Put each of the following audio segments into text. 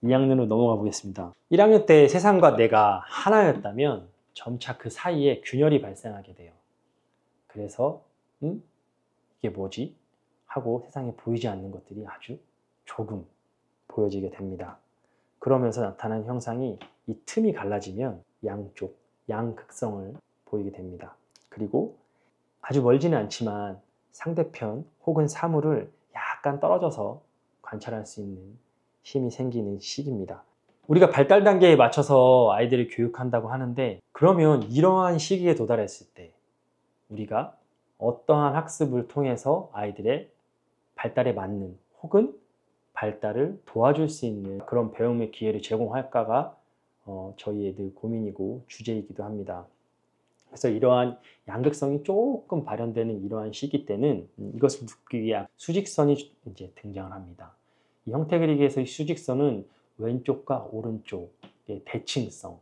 2학년으로 넘어가 보겠습니다. 1학년 때 세상과 내가 하나였다면 점차 그 사이에 균열이 발생하게 돼요. 그래서 이게 뭐지? 하고 세상에 보이지 않는 것들이 아주 조금 보여지게 됩니다. 그러면서 나타난 형상이 이 틈이 갈라지면 양쪽, 양극성을 보이게 됩니다. 그리고 아주 멀지는 않지만 상대편 혹은 사물을 약간 떨어져서 관찰할 수 있는 힘이 생기는 시기입니다. 우리가 발달 단계에 맞춰서 아이들을 교육한다고 하는데, 그러면 이러한 시기에 도달했을 때 우리가 어떠한 학습을 통해서 아이들의 발달에 맞는 혹은 발달을 도와줄 수 있는 그런 배움의 기회를 제공할까가 저희 애들 고민이고 주제이기도 합니다. 그래서 이러한 양극성이 조금 발현되는 이러한 시기 때는 이것을 돕기 위해 수직선이 이제 등장을 합니다. 이 형태 그리기에서의 수직선은 왼쪽과 오른쪽의 대칭성,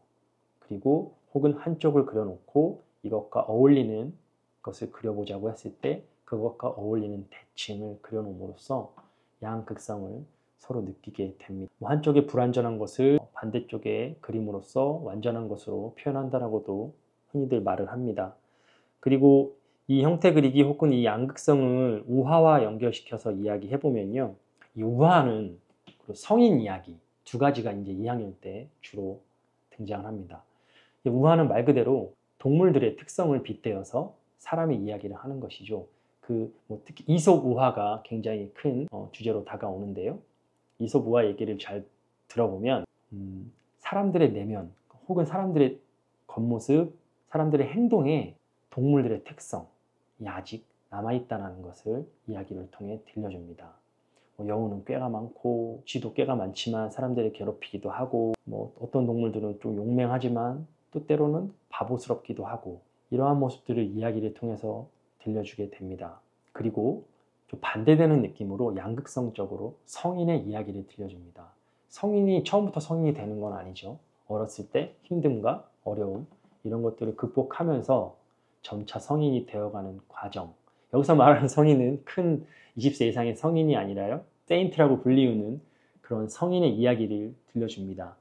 그리고 혹은 한쪽을 그려놓고 이것과 어울리는 것을 그려보자고 했을 때 그것과 어울리는 대칭을 그려놓음으로써 양극성을 서로 느끼게 됩니다. 한쪽에 불완전한 것을 반대쪽에 그림으로써 완전한 것으로 표현한다라고도 흔히들 말을 합니다. 그리고 이 형태 그리기 혹은 이 양극성을 우화와 연결시켜서 이야기해보면요. 이 우화는 성인 이야기 두 가지가 이제 2학년 때 주로 등장합니다. 우화는 말 그대로 동물들의 특성을 빗대어서 사람의 이야기를 하는 것이죠. 특히 이솝 우화가 굉장히 큰 주제로 다가오는데요. 이솝 우화 얘기를 잘 들어보면 사람들의 내면 혹은 사람들의 겉모습, 사람들의 행동에 동물들의 특성이 아직 남아있다는 것을 이야기를 통해 들려줍니다. 여우는 꾀가 많고 쥐도 꾀가 많지만 사람들을 괴롭히기도 하고, 어떤 동물들은 좀 용맹하지만 또 때로는 바보스럽기도 하고, 이러한 모습들을 이야기를 통해서 들려주게 됩니다. 그리고 좀 반대되는 느낌으로 양극성적으로 성인의 이야기를 들려줍니다. 성인이 처음부터 성인이 되는 건 아니죠. 어렸을 때 힘듦과 어려움 이런 것들을 극복하면서 점차 성인이 되어가는 과정. 여기서 말하는 성인은 큰 20세 이상의 성인이 아니라요, 세인트라고 불리우는 그런 성인의 이야기를 들려줍니다.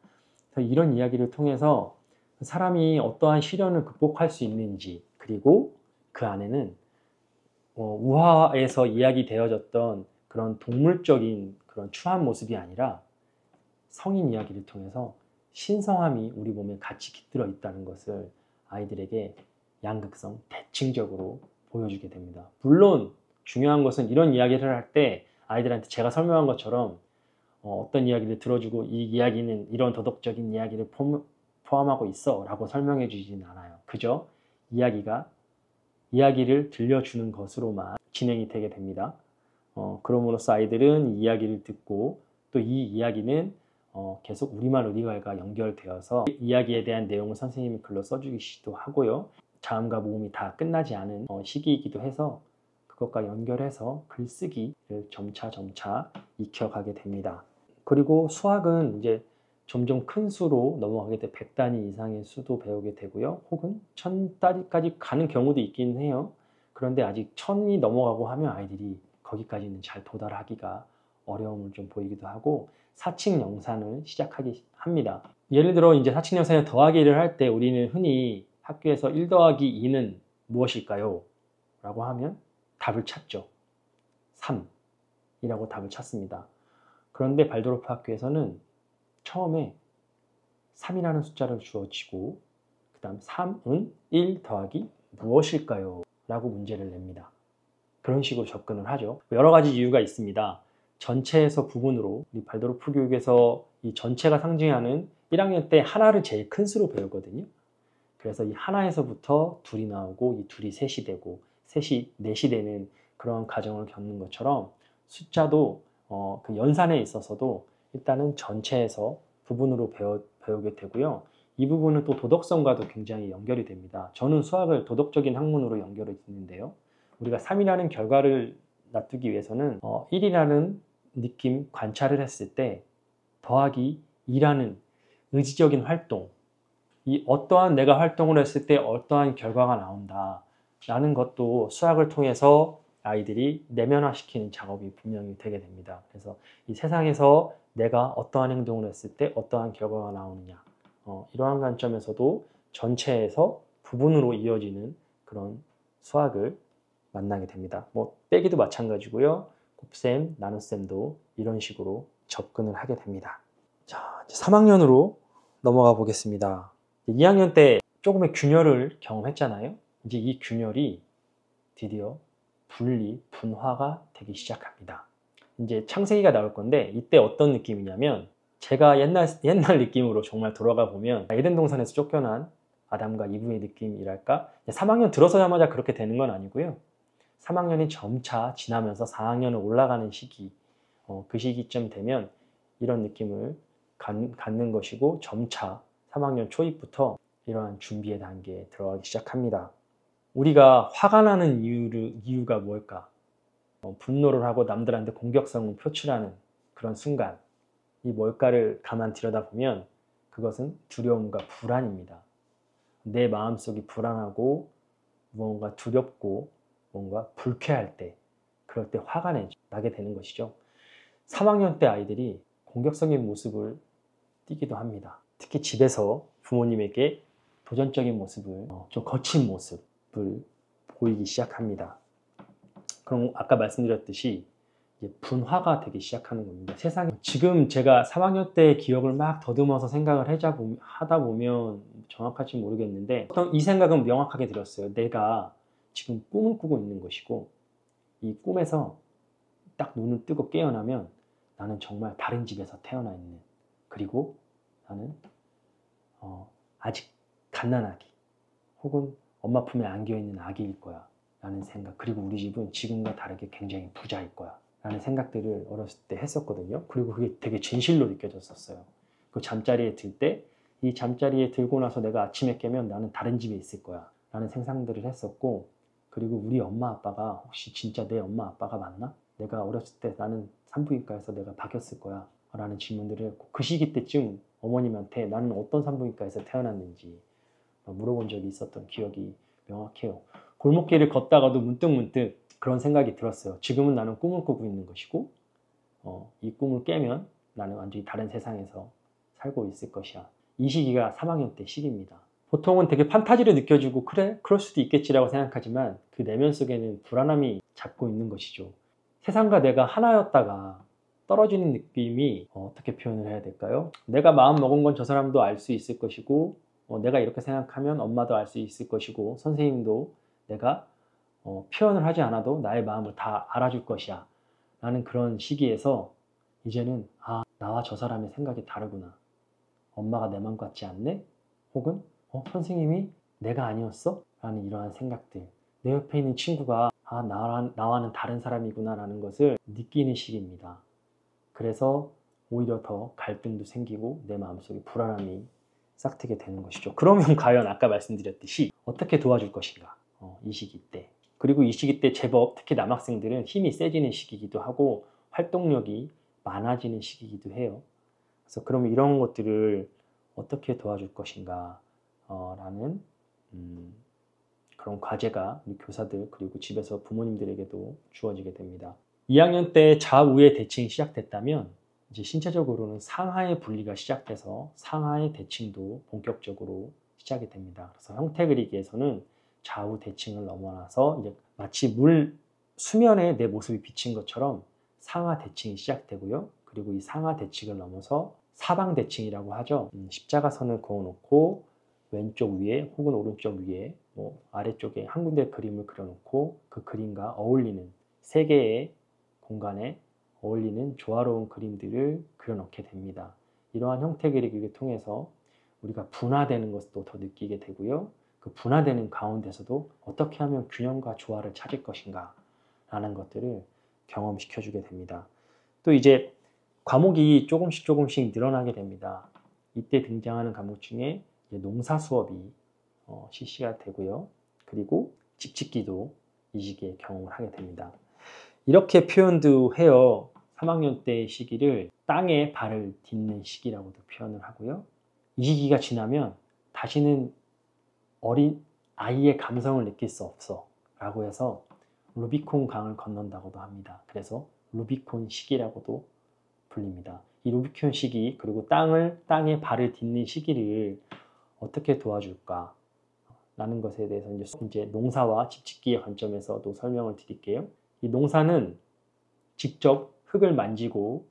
이런 이야기를 통해서 사람이 어떠한 시련을 극복할 수 있는지, 그리고 그 안에는 우화에서 이야기되어졌던 그런 동물적인 그런 추한 모습이 아니라 성인 이야기를 통해서 신성함이 우리 몸에 같이 깃들어 있다는 것을 아이들에게 양극성, 대칭적으로 보여주게 됩니다. 물론 중요한 것은 이런 이야기를 할 때 아이들한테 제가 설명한 것처럼 어떤 이야기를 들어주고 이 이야기는 이런 도덕적인 이야기를 포함하고 있어 라고 설명해 주진 않아요. 그저 이야기를 들려주는 것으로만 진행이 되게 됩니다. 그럼으로써 아이들은 이 이야기를 듣고 또 이 이야기는 계속 우리말 우리말과 연결되어서 이야기에 대한 내용을 선생님이 글로 써주시기도 하고요. 자음과 모음이 다 끝나지 않은 시기이기도 해서 그것과 연결해서 글쓰기를 점차 익혀가게 됩니다. 그리고 수학은 이제 점점 큰 수로 넘어가게 돼 100단위 이상의 수도 배우게 되고요. 혹은 1000단위까지 가는 경우도 있긴 해요. 그런데 아직 1000이 넘어가고 하면 아이들이 거기까지는 잘 도달하기가 어려움을 좀 보이기도 하고 사칙 영산을 시작하기 합니다. 예를 들어 이제 사칙 영산에 더하기를 할 때 우리는 흔히 학교에서 1 더하기 2는 무엇일까요? 라고 하면 답을 찾죠. 3이라고 답을 찾습니다. 그런데 발도르프 학교에서는 처음에 3이라는 숫자를 주어지고 그 다음 3은 1 더하기 무엇일까요? 라고 문제를 냅니다. 그런 식으로 접근을 하죠. 여러 가지 이유가 있습니다. 전체에서 부분으로 우리 발도르프 교육에서 이 전체가 상징하는 1학년 때 하나를 제일 큰 수로 배우거든요. 그래서 이 하나에서부터 둘이 나오고 이 둘이 셋이 되고 셋이 넷이 되는 그런 과정을 겪는 것처럼 숫자도 그 연산에 있어서도 일단은 전체에서 부분으로 배우게 되고요. 이 부분은 또 도덕성과도 굉장히 연결이 됩니다. 저는 수학을 도덕적인 학문으로 연결을 짓는데요. 우리가 3이라는 결과를 놔두기 위해서는 1이라는 느낌, 관찰을 했을 때 더하기 2라는 의지적인 활동, 이 어떠한 내가 활동을 했을 때 어떠한 결과가 나온다 라는 것도 수학을 통해서 아이들이 내면화시키는 작업이 분명히 되게 됩니다. 그래서 이 세상에서 내가 어떠한 행동을 했을 때 어떠한 결과가 나오느냐, 이러한 관점에서도 전체에서 부분으로 이어지는 그런 수학을 만나게 됩니다. 뭐 빼기도 마찬가지고요. 곱셈, 나눗셈도 이런 식으로 접근을 하게 됩니다. 자, 이제 3학년으로 넘어가 보겠습니다. 2학년 때 조금의 균열을 경험했잖아요. 이제 이 균열이 드디어 분리, 분화가 되기 시작합니다. 이제 창세기가 나올 건데 이때 어떤 느낌이냐면 제가 옛날 느낌으로 정말 돌아가 보면 에덴 동산에서 쫓겨난 아담과 이브의 느낌이랄까? 3학년 들어서자마자 그렇게 되는 건 아니고요. 3학년이 점차 지나면서 4학년을 올라가는 시기, 그 시기쯤 되면 이런 느낌을 갖는 것이고 점차 3학년 초입부터 이러한 준비의 단계에 들어가기 시작합니다. 우리가 화가 나는 이유가 뭘까? 분노를 하고 남들한테 공격성을 표출하는 그런 순간, 이 뭘까를 가만 들여다보면 그것은 두려움과 불안입니다. 내 마음속이 불안하고 무언가 두렵고 뭔가 불쾌할 때, 그럴 때 화가 나게 되는 것이죠. 3학년 때 아이들이 공격적인 모습을 띠기도 합니다. 특히 집에서 부모님에게 도전적인 모습을, 좀 거친 모습을 보이기 시작합니다. 그럼 아까 말씀드렸듯이 이제 분화가 되기 시작하는 겁니다. 지금 제가 3학년 때의 기억을 막 더듬어서 생각을 하다 보면 정확할지 모르겠는데 이 생각은 명확하게 들었어요. 내가 지금 꿈을 꾸고 있는 것이고 이 꿈에서 딱 눈을 뜨고 깨어나면 나는 정말 다른 집에서 태어나 있는, 그리고 나는 아직 갓난아기 혹은 엄마 품에 안겨있는 아기일 거야 라는 생각, 그리고 우리 집은 지금과 다르게 굉장히 부자일 거야 라는 생각들을 어렸을 때 했었거든요. 그리고 그게 되게 진실로 느껴졌었어요. 그 잠자리에 들 때, 이 잠자리에 들고 나서 내가 아침에 깨면 나는 다른 집에 있을 거야 라는 생각들을 했었고, 그리고 우리 엄마 아빠가 혹시 진짜 내 엄마 아빠가 맞나? 내가 어렸을 때 나는 산부인과에서 내가 박였을 거야 라는 질문들을 했고, 그 시기 때쯤 어머님한테 나는 어떤 산부인과에서 태어났는지 물어본 적이 있었던 기억이 명확해요. 골목길을 걷다가도 문득문득 그런 생각이 들었어요. 지금은 나는 꿈을 꾸고 있는 것이고 이 꿈을 깨면 나는 완전히 다른 세상에서 살고 있을 것이야. 이 시기가 3학년 때 시기입니다. 보통은 되게 판타지로 느껴지고 그래? 그럴 수도 있겠지라고 생각하지만 그 내면 속에는 불안함이 잡고 있는 것이죠. 세상과 내가 하나였다가 떨어지는 느낌이 어떻게 표현을 해야 될까요? 내가 마음 먹은 건 저 사람도 알 수 있을 것이고 내가 이렇게 생각하면 엄마도 알 수 있을 것이고 선생님도 내가 표현을 하지 않아도 나의 마음을 다 알아줄 것이야 라는 그런 시기에서 이제는 나와 저 사람의 생각이 다르구나, 엄마가 내 맘 같지 않네, 혹은 선생님이 내가 아니었어? 라는 이러한 생각들, 내 옆에 있는 친구가 나와는 다른 사람이구나 라는 것을 느끼는 시기입니다. 그래서 오히려 더 갈등도 생기고 내 마음속에 불안함이 싹트게 되는 것이죠. 그러면 과연 아까 말씀드렸듯이 어떻게 도와줄 것인가, 이 시기 때. 그리고 이 시기 때 제법 특히 남학생들은 힘이 세지는 시기이기도 하고 활동력이 많아지는 시기이기도 해요. 그래서 그러면 이런 것들을 어떻게 도와줄 것인가 라는 그런 과제가 우리 교사들 그리고 집에서 부모님들에게도 주어지게 됩니다. 2학년 때 좌우의 대칭이 시작됐다면 이제 신체적으로는 상하의 분리가 시작돼서 상하의 대칭도 본격적으로 시작이 됩니다. 그래서 형태 그리기에서는 좌우 대칭을 넘어나서 이제 마치 수면에 내 모습이 비친 것처럼 상하 대칭이 시작되고요. 그리고 이 상하 대칭을 넘어서 사방 대칭이라고 하죠. 십자가선을 그어놓고 왼쪽 위에 혹은 오른쪽 위에 아래쪽에 한 군데 그림을 그려놓고 그 그림과 어울리는 세 개의 공간에 어울리는 조화로운 그림들을 그려놓게 됩니다. 이러한 형태 그리기를 통해서 우리가 분화되는 것도 더 느끼게 되고요. 그 분화되는 가운데서도 어떻게 하면 균형과 조화를 찾을 것인가 라는 것들을 경험시켜주게 됩니다. 또 이제 과목이 조금씩 늘어나게 됩니다. 이때 등장하는 과목 중에 농사 수업이 실시가 되고요. 그리고 집짓기도 이 시기에 경험을 하게 됩니다. 이렇게 표현도 해요. 3학년 때의 시기를 땅에 발을 딛는 시기라고도 표현을 하고요. 이 시기가 지나면 다시는 어린 아이의 감성을 느낄 수 없어 라고 해서 루비콘 강을 건넌다고도 합니다. 그래서 루비콘 시기라고도 불립니다. 이 루비큐온 시기 그리고 땅에 발을 딛는 시기를 어떻게 도와줄까 라는 것에 대해서 이제 농사와 집짓기의 관점에서도 설명을 드릴게요. 이 농사는 직접 흙을 만지고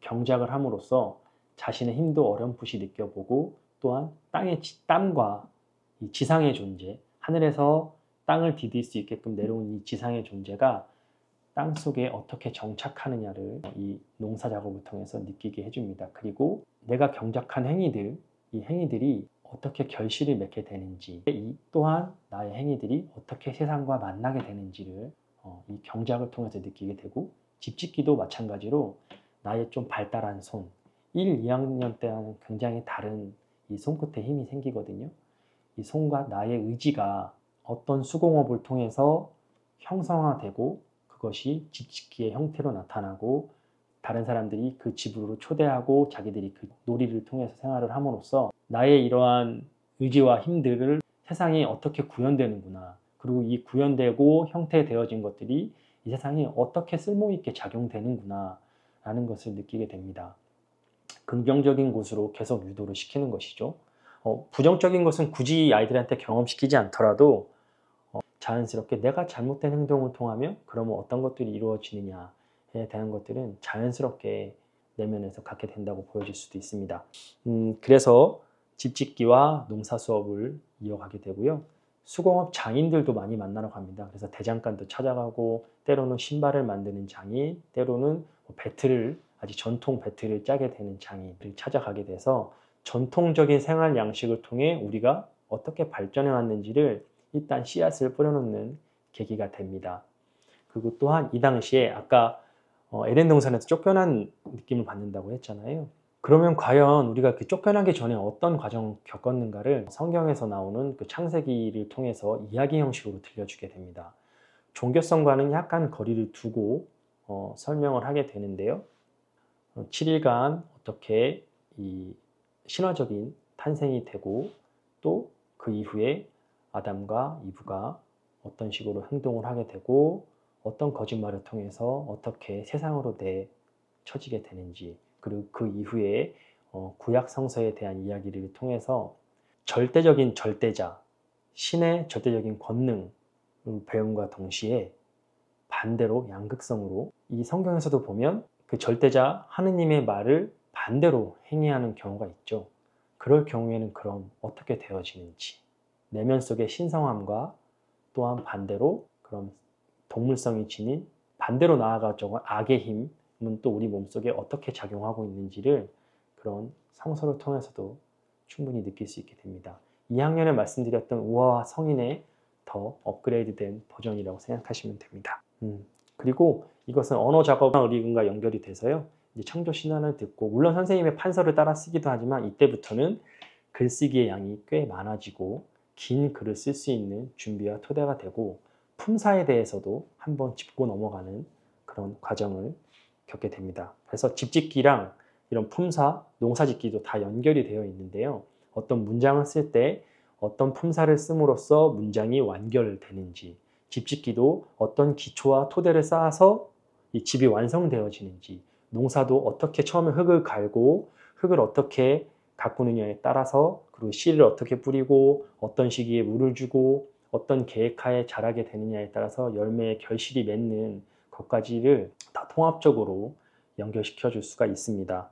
경작을 함으로써 자신의 힘도 어렴풋이 느껴보고 또한 땅의 땀과 이 지상의 존재, 하늘에서 땅을 디딜 수 있게끔 내려온 이 지상의 존재가 땅 속에 어떻게 정착하느냐를 이 농사 작업을 통해서 느끼게 해줍니다. 그리고 내가 경작한 행위들, 이 행위들이 어떻게 결실을 맺게 되는지, 이 또한 나의 행위들이 어떻게 세상과 만나게 되는지를 이 경작을 통해서 느끼게 되고, 집짓기도 마찬가지로 나의 좀 발달한 손, 1, 2학년 때와는 굉장히 다른 이 손끝에 힘이 생기거든요. 이 손과 나의 의지가 어떤 수공업을 통해서 형성화되고 그것이 집짓기의 형태로 나타나고 다른 사람들이 그 집으로 초대하고 자기들이 그 놀이를 통해서 생활을 함으로써 나의 이러한 의지와 힘들을 세상이 어떻게 구현되는구나, 그리고 이 구현되고 형태되어진 것들이 이 세상에 어떻게 쓸모있게 작용되는구나 라는 것을 느끼게 됩니다. 긍정적인 곳으로 계속 유도를 시키는 것이죠. 부정적인 것은 굳이 아이들한테 경험시키지 않더라도 자연스럽게 내가 잘못된 행동을 통하면 그러면 어떤 것들이 이루어지느냐에 대한 것들은 자연스럽게 내면에서 갖게 된다고 보여질 수도 있습니다. 그래서 집짓기와 농사 수업을 이어가게 되고요. 수공업 장인들도 많이 만나러 갑니다. 그래서 대장간도 찾아가고, 때로는 신발을 만드는 장인, 때로는 아주 전통 배틀을 짜게 되는 장인을 찾아가게 돼서 전통적인 생활 양식을 통해 우리가 어떻게 발전해 왔는지를 일단 씨앗을 뿌려놓는 계기가 됩니다. 그리고 또한 이 당시에 아까 에덴 동산에서 쫓겨난 느낌을 받는다고 했잖아요. 그러면 과연 우리가 그 쫓겨나기 전에 어떤 과정을 겪었는가를 성경에서 나오는 그 창세기를 통해서 이야기 형식으로 들려주게 됩니다. 종교성과는 약간 거리를 두고 설명을 하게 되는데요. 7일간 어떻게 이 신화적인 탄생이 되고, 또 그 이후에 아담과 이브가 어떤 식으로 행동을 하게 되고, 어떤 거짓말을 통해서 어떻게 세상으로 내쳐지게 되는지, 그리고 그 이후에 구약 성서에 대한 이야기를 통해서 절대적인 절대자, 신의 절대적인 권능을 배움과 동시에 반대로 양극성으로 이 성경에서도 보면 그 절대자 하느님의 말을 반대로 행해하는 경우가 있죠. 그럴 경우에는 그럼 어떻게 되어지는지, 내면 속의 신성함과 또한 반대로 그럼 동물성이 지닌 반대로 나아가죠 악의 힘은 또 우리 몸속에 어떻게 작용하고 있는지를 그런 성서를 통해서도 충분히 느낄 수 있게 됩니다. 2학년에 말씀드렸던 우화와 성인의 더 업그레이드된 버전이라고 생각하시면 됩니다. 그리고 이것은 언어 작업과 의리군과 연결이 돼서요. 이제 창조 신화를 듣고, 물론 선생님의 판서를 따라 쓰기도 하지만 이때부터는 글쓰기의 양이 꽤 많아지고 긴 글을 쓸 수 있는 준비와 토대가 되고, 품사에 대해서도 한번 짚고 넘어가는 그런 과정을 겪게 됩니다. 그래서 집짓기랑 이런 품사, 농사짓기도 다 연결이 되어 있는데요. 어떤 문장을 쓸 때 어떤 품사를 씀으로써 문장이 완결되는지, 집짓기도 어떤 기초와 토대를 쌓아서 이 집이 완성되어지는지, 농사도 어떻게 처음에 흙을 갈고 흙을 어떻게 가꾸느냐에 따라서, 그리고 씨를 어떻게 뿌리고 어떤 시기에 물을 주고 어떤 계획하에 자라게 되느냐에 따라서 열매의 결실이 맺는 것까지를 다 통합적으로 연결시켜 줄 수가 있습니다.